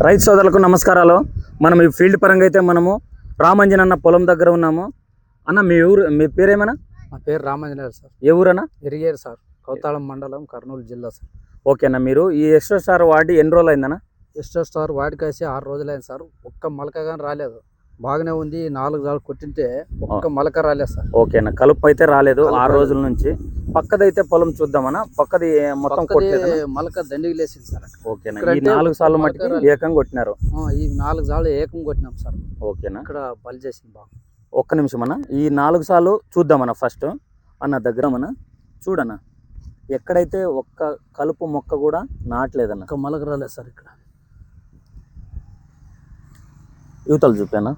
రైతు సోదరులకు నమస్కారాలు. మనం ఈ ఫీల్డ్ పరంగా అయితే మనము రామంజన్ అన్న పొలం దగ్గర ఉన్నాము. అన్న మీ ఊరు, మీ పేరేమన్నా? నా పేరు రామాంజనేయులు సార్. ఏ ఊరన్నా? ఎరిగేరు సార్, కౌతాళం మండలం, కర్నూలు జిల్లా సార్. ఓకే అన్న, మీరు ఈ ఎక్స్ట్రా స్టార్ వాడి ఎన్ని రోజులు అయిందన్న? ఎస్టో స్టార్ వాడికేసి 6 రోజులైంది సార్. ఒక్క మొలక కానీ రాలేదు. బాగానే ఉంది. 4 సార్లు కొట్టింటే ఒక్క మొలక రాలేదు సార్. ఓకే అన్న, కలుపు అయితే రాలేదు 6 రోజుల నుంచి. పక్కదైతే పొలం చూద్దామన్నా. పక్కది మొత్తం కొట్టేది మొలక దండికి లేసింది సార్. ఓకేనా, ఈ 4 సార్లు మట్టికి ఏకంగా కొట్టినారు. ఈ 4 సార్లు ఏకం కొట్టినాం సార్. ఓకేనా, ఇక్కడ బలి చేసింది బాగా. ఒక్క నిమిషం అన్న, ఈ 4 సార్లు చూద్దామన్న. ఫస్ట్ అన్న దగ్గర మన చూడన్న, ఎక్కడైతే ఒక్క కలుపు మొక్క కూడా నాటలేదన్న. ఒక్క మొలక రాలేదు సార్. ఇక్కడ యువతలు చూపానా,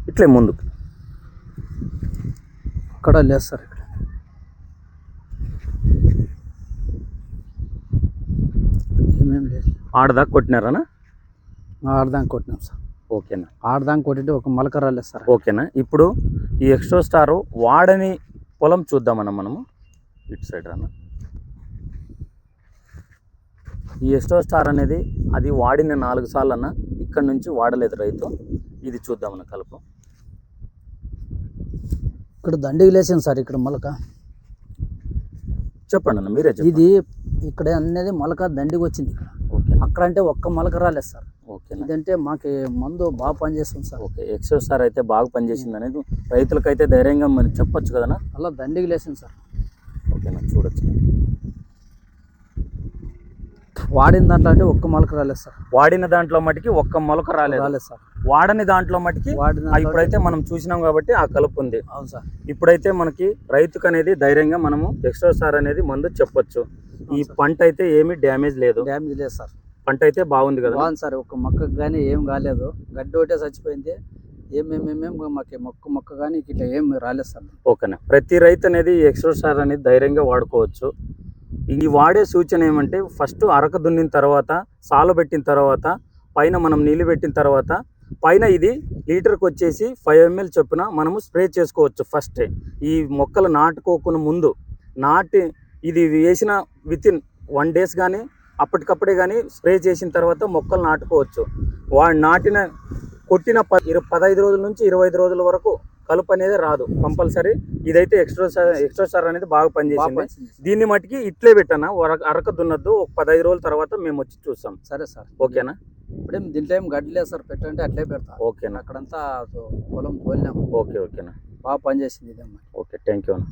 ఇట్లే ముందుకు అక్కడ లేదు సార్. ఇక్కడ ఏమేమి లేదు. ఆడదాకా కొట్టినారనా? ఆడదాకా కొట్టినాం సార్. ఓకేనా, ఆడదాకా కొట్టింటే ఒక మొలక రాలేదు సార్. ఓకేనా. ఇప్పుడు ఈ ఎక్స్ట్రా స్టార్ వాడని పొలం చూద్దామన్న మనము. ఇటు సైడ్ అన్న, ఈ ఎక్స్ట్రా స్టార్ అనేది అది వాడిన 4 సార్లు అన్న. ఇక్కడ నుంచి వాడలేదు రైతు. ఇది చూద్దామన్న కలుపు. ఇక్కడ దండికి లేసింది సార్. ఇక్కడ మొలక చెప్పండి అన్న, మీరే చెప్పండి. ఇది ఇక్కడ అనేది మొలక దండికి వచ్చింది. ఇక్కడ ఓకే, అక్కడ అంటే ఒక్క మొలక రాలేదు సార్. ఓకే. ఇదంటే మాకు మందు బాగా పనిచేస్తుంది సార్. ఓకే, ఎక్స్ట్రా స్టార్ అయితే బాగా పనిచేసింది అనేది రైతులకైతే ధైర్యంగా మరి చెప్పొచ్చు కదనా. అలా దండికి లేసింది సార్. ఓకేనా, చూడొచ్చు. వాడిన దాంట్లో అంటే ఒక్క మొలక రాలేదు సార్. వాడిన దాంట్లో మటుకి ఒక్క మొలక రాలేదు సార్. వాడని దాంట్లో మటుకి ఇప్పుడైతే మనం చూసినాం కాబట్టి ఆ కలుపు ఉంది. అవును సార్. ఇప్పుడైతే మనకి రైతుకు అనేది ధైర్యంగా మనము ఎక్స్ట్రా స్టార్ అనేది మందు చెప్పొచ్చు. ఈ పంట అయితే ఏమి డ్యామేజ్ లేదు. డ్యామేజ్ లేదు సార్. పంట అయితే బాగుంది కదా. బాగుంది సార్. ఒక్క మొక్కకు కానీ ఏం కాలేదు. గడ్డి ఒకటే చచ్చిపోయింది. మాకు మొక్క కానీ ఇట్లా ఏం రాలేదు సార్. ఓకేనా, ప్రతి రైతు అనేది ఎక్స్ట్రా స్టార్ అనేది ధైర్యంగా వాడుకోవచ్చు. ఈ వాడే సూచన ఏమంటే, ఫస్ట్ అరక దున్నిన తర్వాత, సాలు పెట్టిన తర్వాత, పైన మనం నీళ్ళు పెట్టిన తర్వాత, పైన ఇది లీటర్కి వచ్చేసి 5 ml చొప్పున మనము స్ప్రే చేసుకోవచ్చు. ఫస్ట్ ఈ మొక్కలు నాటుకోకుండా ముందు ఇది వేసిన వితిన్ 1 days కానీ అప్పటికప్పుడే కానీ స్ప్రే చేసిన తర్వాత మొక్కలు నాటుకోవచ్చు. కొట్టిన 15 రోజుల నుంచి 25 రోజుల వరకు కలుపు అనేది రాదు కంపల్సరీ. ఇదైతే ఎక్స్ట్రా స్టార్ అనేది బాగా పనిచేసింది. దీన్ని మట్టికి ఇట్లే పెట్టానా, అరక దున్నద్దు. ఒక 15 రోజుల తర్వాత మేము వచ్చి చూస్తాం. సరే సార్. ఓకేనా, ఇప్పుడేం దీంట్లో ఏం గడ్డి లేదు సార్. పెట్టంటే అట్లే పెడతా. ఓకేనా, అక్కడంతా పొలం తోలినాం. ఓకేనా, బాగా పనిచేసింది ఇదేమ్మా. ఓకే, థ్యాంక్ యూ అన్న.